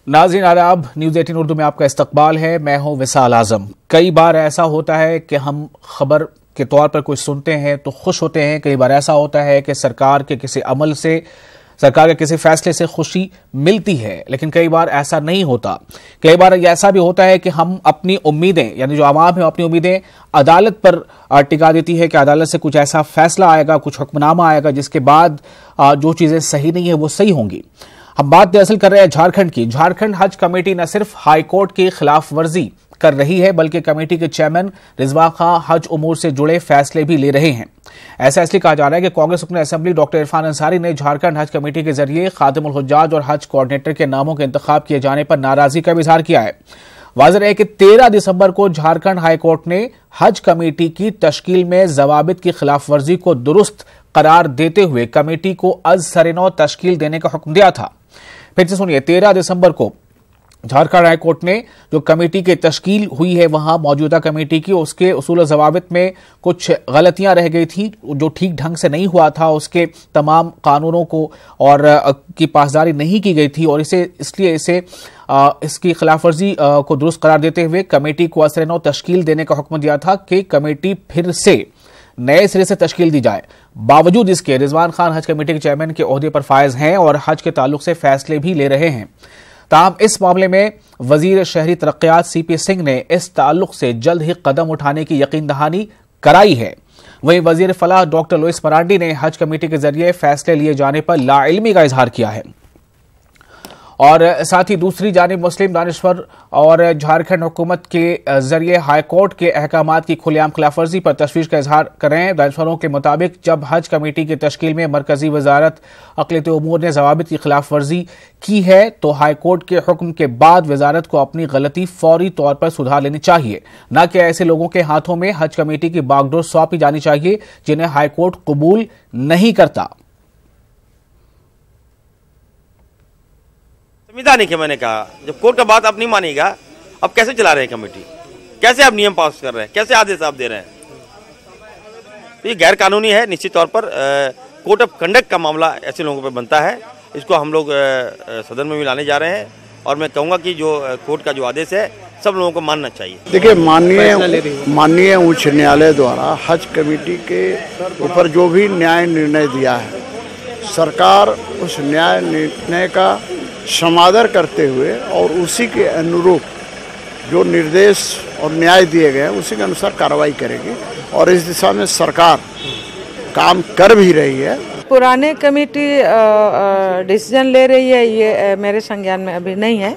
नाज़रीन आदाब, न्यूज़ 18 उर्दू में आपका इस्तकबाल है। मैं हूं विसाल आजम। कई बार ऐसा होता है कि हम खबर के तौर पर कुछ सुनते हैं तो खुश होते हैं। कई बार ऐसा होता है कि सरकार के किसी अमल से, सरकार के किसी फैसले से खुशी मिलती है, लेकिन कई बार ऐसा नहीं होता। कई बार ऐसा भी होता है कि हम अपनी उम्मीदें, यानी जो आवाम है अपनी उम्मीदें अदालत पर टिका देती है कि अदालत से कुछ ऐसा फैसला आएगा, कुछ हुक्मनामा आएगा जिसके बाद जो चीजें सही नहीं है वो सही होंगी। हम बात दरअसल कर रहे हैं झारखंड की। झारखंड हज कमेटी न सिर्फ हाईकोर्ट की खिलाफ वर्जी कर रही है, बल्कि कमेटी के चेयरमैन रिजवान खान हज उमूर से जुड़े फैसले भी ले रहे हैं। ऐसा इसलिए कहा जा रहा है कि कांग्रेस रुकन असेंबली डॉक्टर इरफान अंसारी ने झारखंड हज कमेटी के जरिए खादिमुल हुज्जाज और हज कोऑर्डिनेटर के नामों के इंतखाब किए जाने पर नाराजगी का इजहार किया है। वाज़ेह है कि 13 दिसंबर को झारखंड हाईकोर्ट ने हज कमेटी की तश्कील में ज़वाबित की खिलाफ वर्जी को दुरुस्त करार देते हुए कमेटी को अज सरेनौ तश्कील देने का हुक्म दिया था। फिर से सुनिए, 13 दिसंबर को झारखंड हाईकोर्ट ने जो कमेटी की तश्कील हुई है वहां मौजूदा कमेटी की, उसके उसूल ज़वाबित में कुछ गलतियां रह गई थी, जो ठीक ढंग से नहीं हुआ था। उसके तमाम कानूनों को और की पासदारी नहीं की गई थी और इसलिए इसकी खिलाफवर्जी को दुरुस्त करार देते हुए कमेटी को असरनौ तश्कील देने का हुक्म दिया था कि कमेटी फिर से नए सिरे से तश्कील दी जाए। बावजूद इसके रिजवान खान हज कमेटी के चेयरमैन के ओहदे पर फायज हैं और हज के ताल्लुक से फैसले भी ले रहे हैं। ताहम इस मामले में वजीर शहरी तरक्यात CP सिंह ने इस ताल्लुक से जल्द ही कदम उठाने की यकीन दहानी कराई है। वहीं वजीर फलाह डॉक्टर लुइस मरांडी ने हज कमेटी के जरिए फैसले लिए जाने पर लाइल्मी का इजहार किया है। और साथ ही दूसरी जानिब मुस्लिम दानिश्वर और झारखंड हुकूमत के जरिए हाईकोर्ट के अहकामात की खुलेआम खिलाफवर्जी पर तशवीश का इजहार कर रहे हैं। दानिश्वरों के मुताबिक जब हज कमेटी की तश्कील में मरकजी वजारत अक़लियती उमूर ने ज़वाबित की खिलाफवर्जी की है तो हाईकोर्ट के हुक्म के बाद वजारत को अपनी गलती फौरी तौर पर सुधार लेनी चाहिए, न कि ऐसे लोगों के हाथों में हज कमेटी की बागडोर सौंपी जानी चाहिए जिन्हें हाईकोर्ट कबूल नहीं करता। संविधान के मैंने कहा, जब कोर्ट का बात आप नहीं मानेगा, अब कैसे चला रहे हैं कमेटी, कैसे आप नियम पास कर रहे हैं, कैसे आदेश आप दे रहे हैं? तो ये गैर कानूनी है। निश्चित तौर पर कोर्ट ऑफ कंडक्ट का मामला ऐसे लोगों पर बनता है। इसको हम लोग सदन में भी लाने जा रहे हैं और मैं कहूँगा कि जो कोर्ट का जो आदेश है सब लोगों को मानना चाहिए। देखिए, माननीय उच्च न्यायालय द्वारा हज कमेटी के ऊपर जो भी न्याय निर्णय दिया है, सरकार उस न्याय निर्णय का समादर करते हुए और उसी के अनुरूप जो निर्देश और न्याय दिए गए हैं उसी के अनुसार कार्रवाई करेगी और इस दिशा में सरकार काम कर भी रही है। पुराने कमेटी डिसीजन ले रही है, ये मेरे संज्ञान में अभी नहीं है,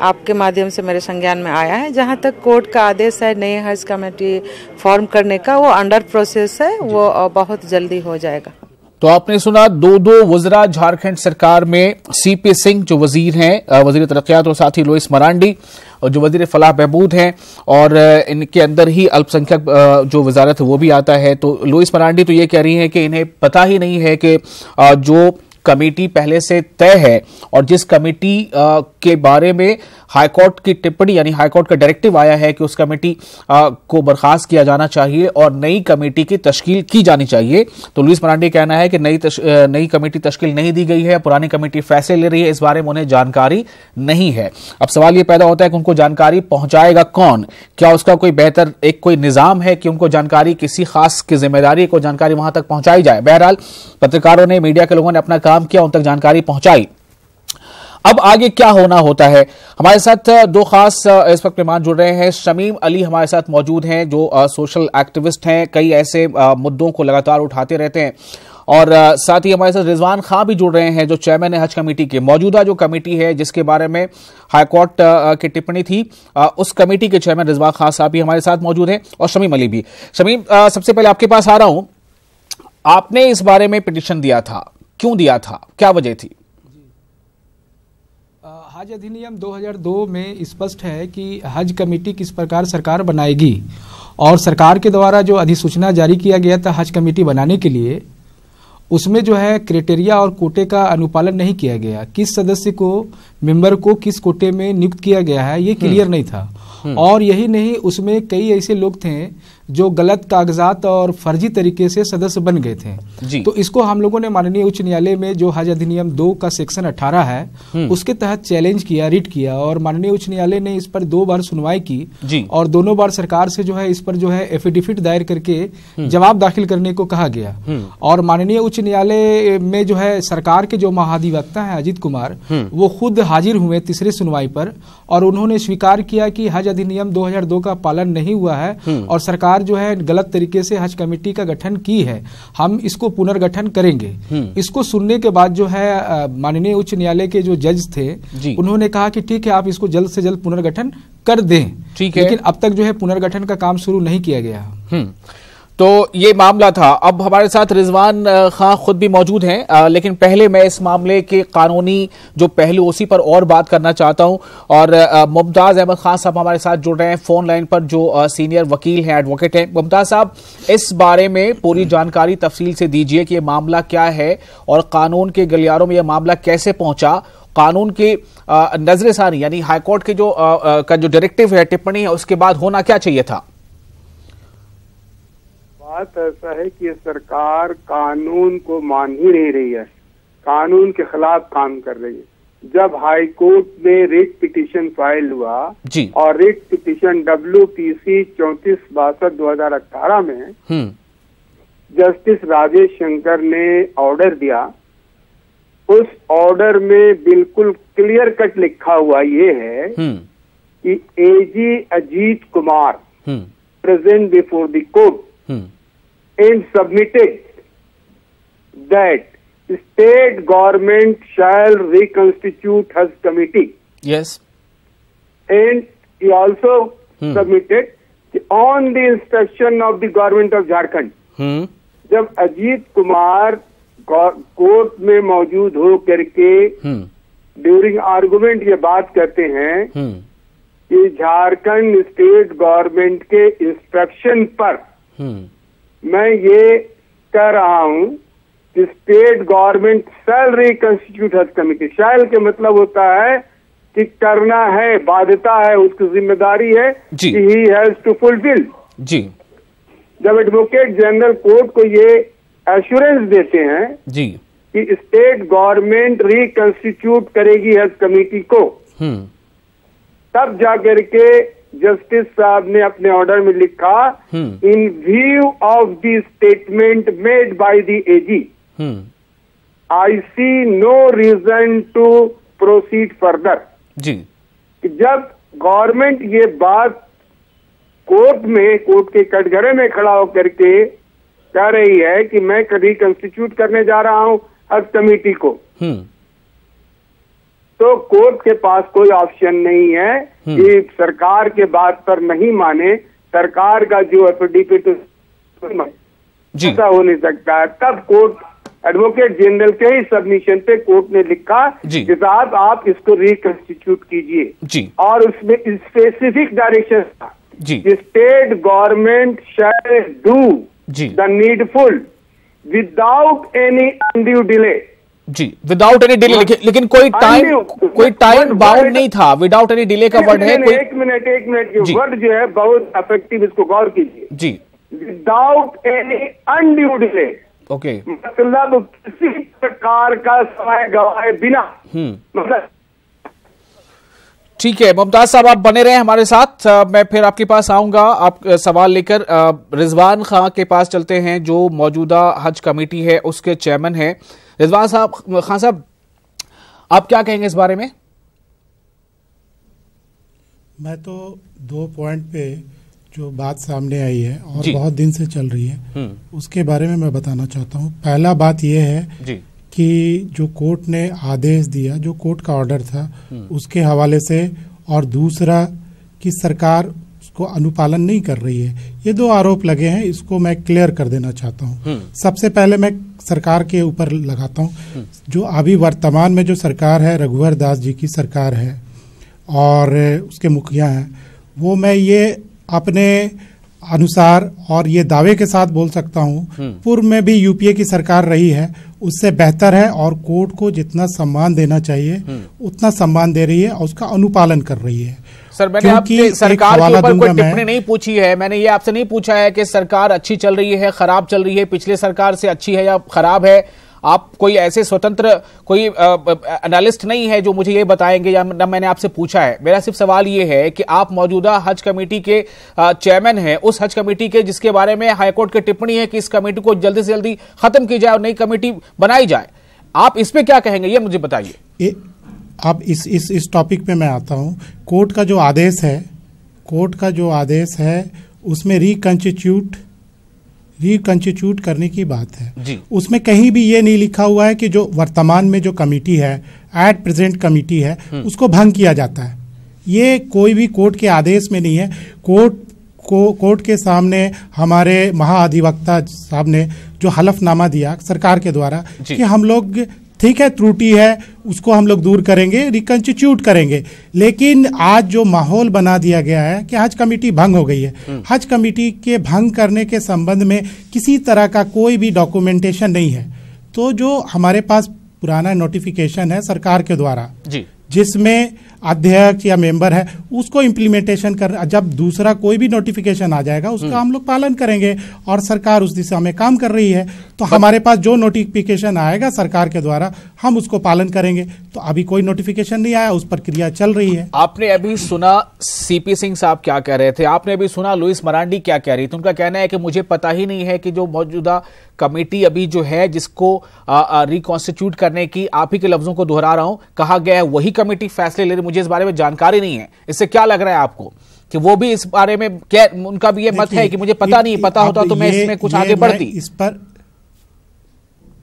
आपके माध्यम से मेरे संज्ञान में आया है। जहाँ तक कोर्ट का आदेश है नए हज कमेटी फॉर्म करने का, वो अंडर प्रोसेस है, वो बहुत जल्दी हो जाएगा। तो आपने सुना दो वज़रा झारखंड सरकार में CP सिंह जो वजीर हैं, वजीर तरक्यात, और साथ ही लुइस मरांडी और जो वजीर फलाह बहबूद हैं, और इनके अंदर ही अल्पसंख्यक जो वजारत है वो भी आता है। तो लुइस मरांडी तो ये कह रही हैं कि इन्हें पता ही नहीं है कि जो कमेटी पहले से तय है और जिस कमेटी के बारे में हाईकोर्ट की टिप्पणी, यानी हाईकोर्ट का डायरेक्टिव आया है कि उस कमेटी को बर्खास्त किया जाना चाहिए और नई कमेटी की तश्कील की जानी चाहिए। तो लुइस मरांडी कहना है कि नई कमेटी तश्कील नहीं दी गई है, पुरानी कमेटी फैसले ले रही है, इस बारे में उन्हें जानकारी नहीं है। अब सवाल ये पैदा होता है कि उनको जानकारी पहुंचाएगा कौन? क्या उसका कोई बेहतर कोई निजाम है कि उनको जानकारी, किसी खास की जिम्मेदारी को जानकारी वहां तक पहुंचाई जाए? बहरहाल पत्रकारों ने, मीडिया के लोगों ने अपना काम किया, उन तक जानकारी पहुंचाई। अब आगे क्या होना होता है? हमारे साथ दो खास इस वक्त मेहमान जुड़ रहे हैं। शमीम अली हमारे साथ मौजूद हैं जो सोशल एक्टिविस्ट हैं, कई ऐसे मुद्दों को लगातार उठाते रहते हैं, और साथ ही हमारे साथ रिजवान खान भी जुड़ रहे हैं जो चेयरमैन है हज कमेटी के। मौजूदा जो कमेटी है जिसके बारे में हाईकोर्ट की टिप्पणी थी, उस कमेटी के चेयरमैन रिजवान खान साहब भी हमारे साथ मौजूद हैं और शमीम अली भी। शमीम, सबसे पहले आपके पास आ रहा हूं, आपने इस बारे में पिटीशन दिया था, क्यों दिया था, क्या वजह थी? हज अधिनियम 2002 में स्पष्ट है कि हज कमेटी किस प्रकार सरकार बनाएगी, और सरकार के द्वारा जो अधिसूचना जारी किया गया था हज कमेटी बनाने के लिए, उसमें जो है क्राइटेरिया और कोटे का अनुपालन नहीं किया गया। किस सदस्य को, मेंबर को किस कोटे में नियुक्त किया गया है ये क्लियर नहीं था। और यही नहीं, उसमें कई ऐसे लोग थे जो गलत कागजात और फर्जी तरीके से सदस्य बन गए थे जी। तो इसको हम लोगों ने माननीय उच्च न्यायालय में जो हज अधिनियम 2 का सेक्शन 18 है उसके तहत चैलेंज किया, रिट किया, और माननीय उच्च न्यायालय ने इस पर 2 बार सुनवाई की जी। और दोनों बार सरकार से जो है इस पर जो है एफिडेविट दायर करके जवाब दाखिल करने को कहा गया। और माननीय उच्च न्यायालय में जो है सरकार के जो महाधिवक्ता हैं अजीत कुमार, वो खुद हाजिर हुए तीसरी सुनवाई पर और उन्होंने स्वीकार किया कि हज अधिनियम 2002 का पालन नहीं हुआ है और सरकार जो है गलत तरीके से हज कमेटी का गठन की है, हम इसको पुनर्गठन करेंगे। इसको सुनने के बाद जो है माननीय उच्च न्यायालय के जो जज थे उन्होंने कहा कि ठीक है, आप इसको जल्द से जल्द पुनर्गठन कर दें, ठीक है, लेकिन अब तक जो है पुनर्गठन का काम शुरू नहीं किया गया। तो ये मामला था। अब हमारे साथ रिजवान खां खुद भी मौजूद हैं, लेकिन पहले मैं इस मामले के कानूनी जो पहलू उसी पर और बात करना चाहता हूं और मुमताज अहमद खान साहब हमारे साथ जुड़ रहे हैं फोन लाइन पर, जो सीनियर वकील हैं, एडवोकेट हैं। मुमताज साहब, इस बारे में पूरी जानकारी तफसील से दीजिए कि ये मामला क्या है और कानून के गलियारों में यह मामला कैसे पहुंचा, कानून के नजर सानी यानी हाईकोर्ट के जो डायरेक्टिव है, टिप्पणी है, उसके बाद होना क्या चाहिए था। बात ऐसा है कि सरकार कानून को मान ही नहीं रही है, कानून के खिलाफ काम कर रही है। जब हाई कोर्ट में रिट पिटीशन फाइल हुआ जी। और रिट पिटीशन WPC 3462/2018 में जस्टिस राजेश शंकर ने ऑर्डर दिया, उस ऑर्डर में बिल्कुल क्लियर कट लिखा हुआ ये है कि AG Ajit Kumar present before the court and submitted that state government shall reconstitute Haj committee. Yes. And he also submitted on the instruction of the government of Jharkhand. जब अजीत कुमार कोर्ट में मौजूद हो करके ड्यूरिंग आर्गुमेंट ये बात करते हैं कि झारखंड स्टेट गवर्नमेंट के इंस्ट्रक्शन पर मैं ये कह रहा हूं कि स्टेट गवर्नमेंट शैल रिकंस्टिट्यूट हज कमेटी। शैल के मतलब होता है कि करना है, बाध्यता है, उसकी जिम्मेदारी है कि ही हैज टू फुलफिल जी। जब एडवोकेट जनरल कोर्ट को ये एश्योरेंस देते हैं जी कि स्टेट गवर्नमेंट रिकंस्टिट्यूट करेगी हज कमेटी को, तब जाकर के जस्टिस साहब ने अपने ऑर्डर में लिखा, in view of the statement made by the AG I see no reason to proceed further जी। जब गवर्नमेंट ये बात कोर्ट के कटघरे में खड़ा होकर के कह रही है कि मैं रिकंस्टिट्यूट करने जा रहा हूं हज कमेटी को, तो कोर्ट के पास कोई ऑप्शन नहीं है कि सरकार के बात पर नहीं माने, सरकार का जो एफिडेविट ऐसा हो नहीं सकता है। तब कोर्ट एडवोकेट जनरल के ही सबमिशन पे कोर्ट ने लिखा कि साहब आप इसको रिकंस्टिट्यूट कीजिए और उसमें स्पेसिफिक डायरेक्शन था कि state government shall do the needful without any undue delay जी, विदाउट एनी डिले। लेकिन कोई टाइम बाउंड नहीं था, विदाउट एनी डिले का वर्ड है। एक मिनट ये वर्ड जो है बहुत इफेक्टिव, इसको गौर कीजिए जी। Without any undue delay, okay, मतलब किसी प्रकार का समय गवाए बिना, मतलब ठीक है। मुमताज साहब आप बने रहे हमारे साथ, मैं फिर आपके पास आऊंगा आप सवाल लेकर। रिजवान खां के पास चलते हैं जो मौजूदा हज कमेटी है उसके चेयरमैन हैं। रिजवान खान साहब, आप क्या कहेंगे इस बारे में? मैं तो 2 पॉइंट पे जो बात सामने आई है और बहुत दिन से चल रही है उसके बारे में मैं बताना चाहता हूँ। पहला बात यह है कि जो कोर्ट ने आदेश दिया, जो कोर्ट का ऑर्डर था उसके हवाले से, और दूसरा कि सरकार उसको अनुपालन नहीं कर रही है, ये 2 आरोप लगे हैं। इसको मैं क्लियर कर देना चाहता हूँ। सबसे पहले मैं सरकार के ऊपर लगाता हूँ। जो अभी वर्तमान में जो सरकार है, रघुवर दास जी की सरकार है और उसके मुखिया हैं, वो मैं ये अपने अनुसार और ये दावे के साथ बोल सकता हूँ पूर्व में भी यूपीए की सरकार रही है, उससे बेहतर है और कोर्ट को जितना सम्मान देना चाहिए उतना सम्मान दे रही है और उसका अनुपालन कर रही है। सर, मैंने आपसे सरकार के ऊपर कोई टिप्पणी नहीं पूछी है। मैंने ये आपसे नहीं पूछा है कि सरकार अच्छी चल रही है, खराब चल रही है, पिछले सरकार से अच्छी है या खराब है। आप कोई ऐसे स्वतंत्र कोई एनालिस्ट नहीं है जो मुझे ये बताएंगे, या न मैंने आपसे पूछा है। मेरा सिर्फ सवाल ये है कि आप मौजूदा हज कमेटी के चेयरमैन हैं, उस हज कमेटी के जिसके बारे में हाईकोर्ट की टिप्पणी है कि इस कमेटी को जल्दी से जल्दी खत्म की जाए और नई कमेटी बनाई जाए। आप इस पे क्या कहेंगे, ये मुझे बताइए। अब इस टॉपिक पे मैं आता हूं। कोर्ट का जो आदेश है उसमें रिकंस्टिट्यूट करने की बात है जी। उसमें कहीं भी ये नहीं लिखा हुआ है कि जो वर्तमान में जो कमेटी है, एट प्रेजेंट कमेटी है, उसको भंग किया जाता है। ये कोई भी कोर्ट के आदेश में नहीं है। कोर्ट के सामने हमारे महाअधिवक्ता साहब ने जो हलफनामा दिया सरकार के द्वारा कि हम लोग ठीक है, त्रुटि है, उसको हम लोग दूर करेंगे, रिकंस्टिट्यूट करेंगे। लेकिन आज जो माहौल बना दिया गया है कि हज कमेटी भंग हो गई है। हज कमेटी के भंग करने के संबंध में किसी तरह का कोई भी डॉक्यूमेंटेशन नहीं है। तो जो हमारे पास पुराना नोटिफिकेशन है सरकार के द्वारा जी, जिसमें अध्यक्ष या मेंबर है उसको इम्प्लीमेंटेशन कर, जब दूसरा कोई भी नोटिफिकेशन आ जाएगा उसका हम लोग पालन करेंगे और सरकार उस दिशा में काम कर रही है। तो हमारे पास जो नोटिफिकेशन आएगा सरकार के द्वारा हम उसको पालन करेंगे। तो अभी कोई नोटिफिकेशन नहीं आया, उस पर क्रिया चल रही है। आपने अभी सुना सीपी सिंह साहब क्या कह रहे थे, आपने अभी सुना लुइस मरांडी क्या कह रही थी। उनका कहना है कि मुझे पता ही नहीं है कि जो मौजूदा कमेटी अभी जो है जिसको रिकॉन्स्टिट्यूट करने की, आप ही के लफ्जों को दोहरा रहा हूं, कहा गया है वही कमेटी फैसले ले रही। मुझे इस बारे में जानकारी नहीं है। इससे क्या लग रहा है आपको कि वो भी इस बारे में क्या, उनका भी ये मत है कि मुझे पता नहीं, पता होता तो मैं इसमें कुछ आगे बढ़ती।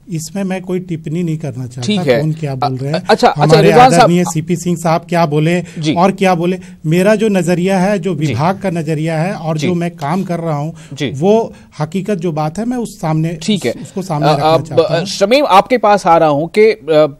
इसमें मैं कोई टिप्पणी नहीं करना चाहता। ठीक है, कौन क्या बोल रहे हैं। अच्छा, हमारे आदरणीय सीपी सिंह साहब क्या बोले और क्या बोले, मेरा जो नजरिया है, जो विभाग का नजरिया है और जो मैं काम कर रहा हूं, वो हकीकत जो बात है मैं उस सामने, ठीक है, उसको सामने रखना चाहता हूं। शमीम, आपके पास आ रहा हूं कि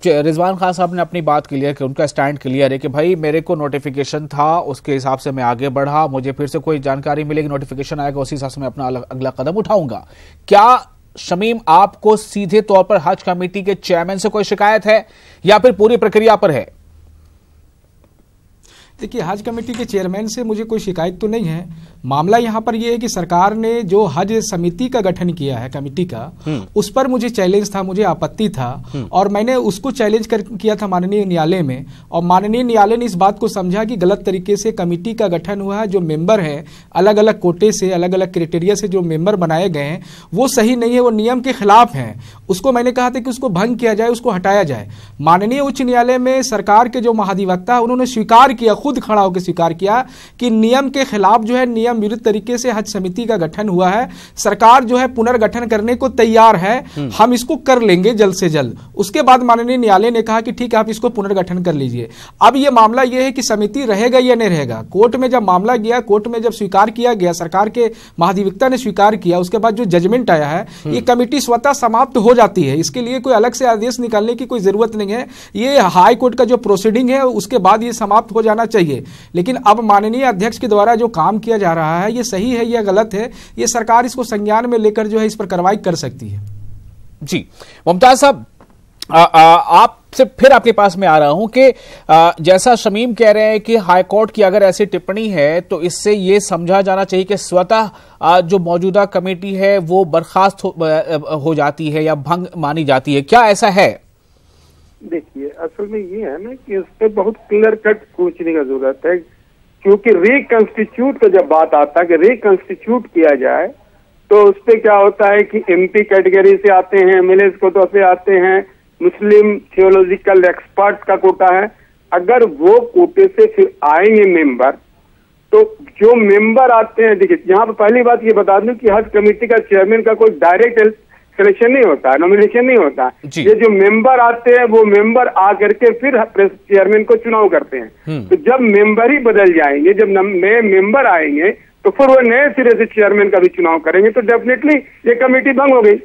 रिजवान खान साहब ने अपनी बात क्लियर की, उनका स्टैंड क्लियर है कि भाई मेरे को नोटिफिकेशन था, उसके हिसाब से मैं आगे बढ़ा, मुझे फिर से कोई जानकारी मिलेगी, नोटिफिकेशन आएगा, उसी हिसाब से मैं अपना अगला कदम उठाऊंगा। क्या शमीम आपको सीधे तौर पर हज कमेटी के चेयरमैन से कोई शिकायत है या फिर पूरी प्रक्रिया पर है? देखिए, हज कमेटी के चेयरमैन से मुझे कोई शिकायत तो नहीं है। मामला यहाँ पर यह है कि सरकार ने जो हज समिति का गठन किया है कमेटी का, उस पर मुझे चैलेंज था, मुझे आपत्ति था और मैंने उसको चैलेंज किया था माननीय न्यायालय में। और माननीय न्यायालय ने इस बात को समझा कि गलत तरीके से कमेटी का गठन हुआ है। जो मेंबर है अलग अलग कोटे से, अलग अलग क्राइटेरिया से जो मेंबर बनाए गए हैं वो सही नहीं है, वो नियम के खिलाफ हैं। उसको मैंने कहा था कि उसको भंग किया जाए, उसको हटाया जाए। माननीय उच्च न्यायालय में सरकार के जो महाधिवक्ता उन्होंने स्वीकार किया, खुद खड़ा होकर स्वीकार किया कि नियम के खिलाफ जो है, नियम विरुद्ध तरीके से हज समिति का गठन हुआ है। सरकार जो है पुनर्गठन करने को तैयार है, हम इसको कर लेंगे जल्द से जल्द। उसके बाद माननीय न्यायालय ने कहा कि ठीक है, आप इसको पुनर्गठन कर लीजिए। अब यह मामला यह है कि समिति रहेगा या नहीं रहेगा। कोर्ट में जब मामला गया, कोर्ट में जब स्वीकार किया गया, सरकार के महाधिवक्ता ने स्वीकार किया, उसके बाद जो जजमेंट आया है, ये कमेटी स्वतः समाप्त हो जाती है। इसके लिए कोई अलग से आदेश निकालने की कोई जरूरत नहीं है। ये हाई कोर्ट का जो प्रोसीडिंग है उसके बाद ये समाप्त हो जाना चाहिए। लेकिन अब माननीय अध्यक्ष के द्वारा जो काम किया जा रहा है, ये सही है या गलत है, ये सरकार इसको संज्ञान में लेकर जो है इस पर कार्रवाई कर सकती है। जी मुमताज साहब, आपसे फिर आपके पास में आ रहा हूं कि जैसा शमीम कह रहे हैं कि हाईकोर्ट की अगर ऐसी टिप्पणी है तो इससे ये समझा जाना चाहिए कि स्वतः जो मौजूदा कमेटी है वो बर्खास्त हो जाती है या भंग मानी जाती है। क्या ऐसा है? देखिए, असल में ये है ना कि इस पे बहुत क्लियर कट पूछने की जरूरत है, क्योंकि रिकंस्टिट्यूट का जब बात आता है कि रिकंस्टिट्यूट किया जाए तो उस पे क्या होता है कि एमपी कैटेगरी से आते हैं, एमएलए कोटा से आते हैं, मुस्लिम थियोलॉजिकल एक्सपर्ट का कोटा है। अगर वो कोटे से फिर आएंगे मेंबर, तो जो मेंबर आते हैं, देखिए यहाँ पर पहली बात ये बता दूं कि हज कमेटी का चेयरमैन का कोई डायरेक्ट सिलेक्शन नहीं होता है, नॉमिनेशन नहीं होता। ये जो मेंबर आते हैं वो मेंबर आकर के फिर चेयरमैन को चुनाव करते हैं। तो जब मेंबर ही बदल जाएंगे, जब नए मेंबर आएंगे तो फिर वो नए सिरे से चेयरमैन का भी चुनाव करेंगे, तो डेफिनेटली ये कमेटी भंग हो गई,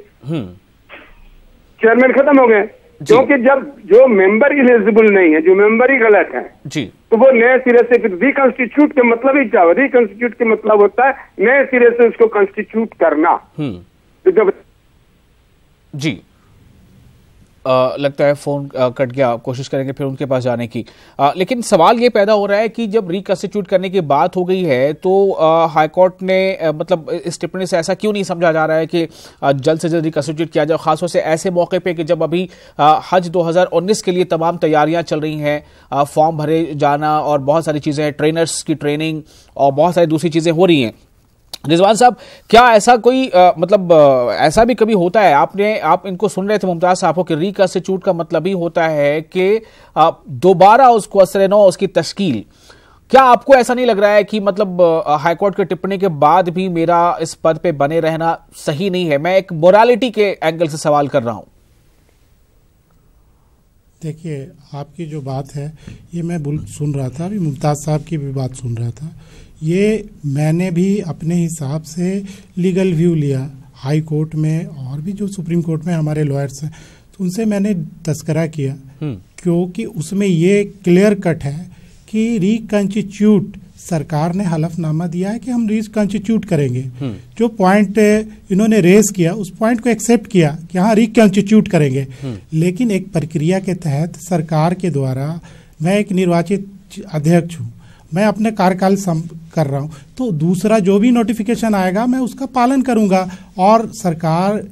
चेयरमैन खत्म हो गए। क्योंकि जब जो मेंबर इलिजिबल नहीं है, जो मेंबर ही गलत है जी, तो वो नए सिरे से फिर रिकंस्टिट्यूट के मतलब ही क्या? रिकंस्टिट्यूट के मतलब होता है नए सिरे से उसको कंस्टिट्यूट करना। तो जब जी लगता है फोन कट गया, कोशिश करेंगे फिर उनके पास जाने की। लेकिन सवाल ये पैदा हो रहा है कि जब रिकंस्टिट्यूट करने की बात हो गई है तो हाईकोर्ट ने मतलब इस टिप्पणी से ऐसा क्यों नहीं समझा जा रहा है कि जल्द से जल्द रिकंस्टिट्यूट किया जाए, खासतौर से ऐसे मौके पे कि जब अभी हज 2019 के लिए तमाम तैयारियां चल रही हैं, फॉर्म भरे जाना और बहुत सारी चीजें, ट्रेनर्स की ट्रेनिंग और बहुत सारी दूसरी चीजें हो रही हैं। रिजवान साहब, क्या ऐसा कोई ऐसा भी कभी होता है, आप इनको सुन रहे थे मुमताज साहब को, कि रिकंस्टिट्यूट का मतलब ही होता है कि दोबारा उसको असर नौ उसकी तश्कील। क्या आपको ऐसा नहीं लग रहा है कि मतलब हाईकोर्ट की टिप्पणी के बाद भी मेरा इस पद पे बने रहना सही नहीं है? मैं एक मोरालिटी के एंगल से सवाल कर रहा हूं। देखिए, आपकी जो बात है ये मैं सुन रहा था, अभी मुमताज साहब की भी बात सुन रहा था। ये मैंने भी अपने हिसाब से लीगल व्यू लिया हाई कोर्ट में, और भी जो सुप्रीम कोर्ट में हमारे लॉयर्स हैं तो उनसे मैंने तस्करा किया, क्योंकि उसमें ये क्लियर कट है कि रिकंस्टिट्यूट सरकार ने हलफनामा दिया है कि हम रिकंस्टिट्यूट करेंगे। जो पॉइंट इन्होंने रेज किया उस पॉइंट को एक्सेप्ट किया कि हाँ रिकंस्टिट्यूट करेंगे, लेकिन एक प्रक्रिया के तहत सरकार के द्वारा, मैं एक निर्वाचित अध्यक्ष हूँ, मैं अपने कार्यकाल कर रहा हूं, तो दूसरा जो भी नोटिफिकेशन आएगा मैं उसका पालन करूंगा, और सरकार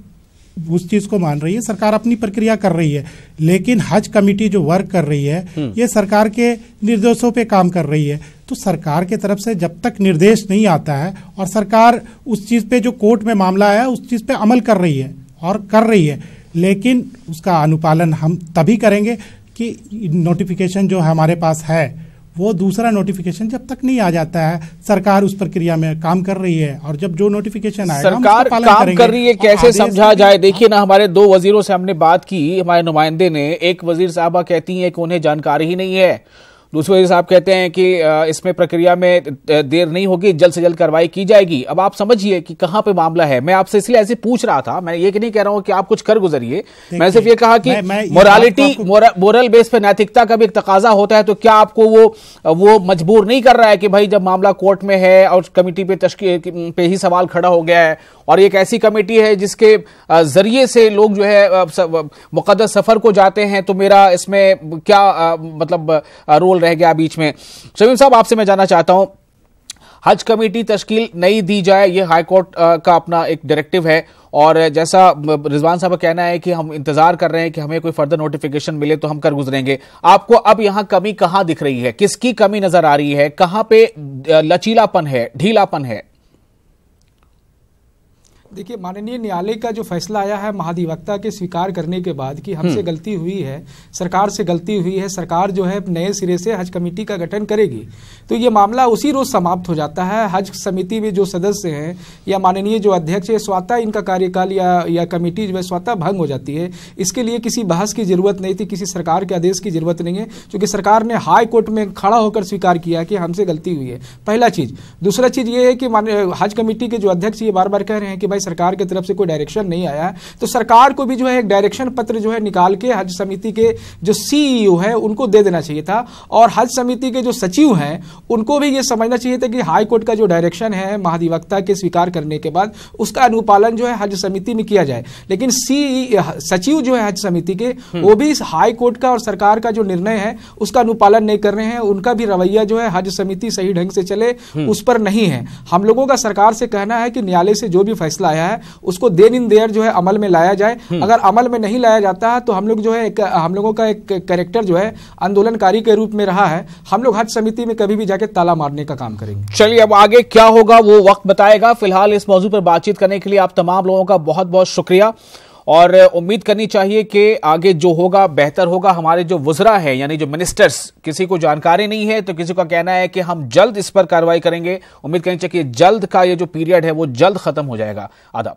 उस चीज को मान रही है, सरकार अपनी प्रक्रिया कर रही है। लेकिन हज कमेटी जो वर्क कर रही है ये सरकार के निर्देशों पे काम कर रही है, तो सरकार के तरफ से जब तक निर्देश नहीं आता है और सरकार उस चीज पे जो कोर्ट में मामला है उस चीज पे अमल कर रही है और कर रही है, लेकिन उसका अनुपालन हम तभी करेंगे कि नोटिफिकेशन जो हमारे पास है वो दूसरा नोटिफिकेशन जब तक नहीं आ जाता है, सरकार उस प्रक्रिया में काम कर रही है, और जब जो नोटिफिकेशन आएगा सरकार काम कर रही है, कैसे समझा जाए? देखिए ना, हमारे 2 वजीरों से हमने बात की, हमारे नुमाइंदे ने, एक वजीर साहबा कहती हैं कि उन्हें जानकारी ही नहीं है, दूसरे वजीर साहब कहते हैं कि इसमें प्रक्रिया में देर नहीं होगी, जल्द से जल्द कार्रवाई की जाएगी। अब आप समझिए कि कहां पे मामला है। मैं आपसे इसलिए ऐसे पूछ रहा था, मैं ये नहीं कह रहा हूं कि आप कुछ कर गुजरिए, मैं सिर्फ ये कहा कि मोरालिटी, मोरल बेस पे नैतिकता का भी एक तकाजा होता है, तो क्या आपको वो मजबूर नहीं कर रहा है कि भाई जब मामला कोर्ट में है और कमेटी पे ही सवाल खड़ा हो गया है, और एक ऐसी कमेटी है जिसके जरिए से लोग जो है मुकद्दस सफर को जाते हैं, तो मेरा इसमें क्या मतलब रोल रह गया बीच में? शमीम साहब, आपसे मैं जानना चाहता हूं, हज कमेटी तश्कील नहीं दी जाए, यह हाईकोर्ट का अपना एक डायरेक्टिव है, और जैसा रिजवान साहब का कहना है कि हम इंतजार कर रहे हैं कि हमें कोई फर्दर नोटिफिकेशन मिले तो हम कर गुजरेंगे। आपको अब यहां कमी कहां दिख रही है, किसकी कमी नजर आ रही है, कहां पे लचीलापन है, ढीलापन है? देखिए, माननीय न्यायालय का जो फैसला आया है महाधिवक्ता के स्वीकार करने के बाद कि हमसे गलती हुई है, सरकार से गलती हुई है, सरकार जो है नए सिरे से हज कमेटी का गठन करेगी, तो ये मामला उसी रोज समाप्त हो जाता है। हज समिति में जो सदस्य हैं या माननीय जो अध्यक्ष है, स्वतः इनका कार्यकाल या कमेटी जो है स्वतः भंग हो जाती है। इसके लिए किसी बहस की जरूरत नहीं थी, किसी सरकार के आदेश की जरूरत नहीं है, क्योंकि सरकार ने हाई कोर्ट में खड़ा होकर स्वीकार किया कि हमसे गलती हुई है, पहला चीज। दूसरा चीज ये है कि हज कमेटी के जो अध्यक्ष ये बार बार कह रहे हैं कि भाई सरकार की तरफ से कोई डायरेक्शन नहीं आया है, तो सरकार को भी जो है एक डायरेक्शन पत्र जो है निकाल के हज समिति के जो सीईओ है उनको दे देना चाहिए था, और हज समिति के जो सचिव हैं उनको भी ये समझना चाहिए था कि हाई कोर्ट का जो डायरेक्शन है महाधिवक्ता के स्वीकार करने के बाद उसका अनुपालन जो है हज समिति में किया जाए। लेकिन सचिव जो है हज समिति के, वो भी हाई कोर्ट का और सरकार का जो निर्णय है उसका अनुपालन नहीं कर रहे हैं। उनका भी रवैया जो है हज समिति सही ढंग से चले उस पर नहीं है। हम लोगों का सरकार से कहना है कि न्यायालय से जो भी फैसला आया है उसको देर इन देर जो है अमल में लाया जाए। अगर अमल में नहीं लाया जाता है तो हम लोग जो है हम लोगों का एक कैरेक्टर जो है आंदोलनकारी के रूप में रहा है, हम लोग हज समिति में कभी भी जाके ताला मारने का काम करेंगे। चलिए, अब आगे क्या होगा वो वक्त बताएगा। फिलहाल इस मौजू पर बातचीत करने के लिए आप तमाम लोगों का बहुत बहुत शुक्रिया, और उम्मीद करनी चाहिए कि आगे जो होगा बेहतर होगा। हमारे जो वुज़रा हैं यानी जो मिनिस्टर्स, किसी को जानकारी नहीं है तो किसी का कहना है कि हम जल्द इस पर कार्रवाई करेंगे। उम्मीद करनी चाहिए कि जल्द का ये जो पीरियड है वो जल्द खत्म हो जाएगा। आदाब।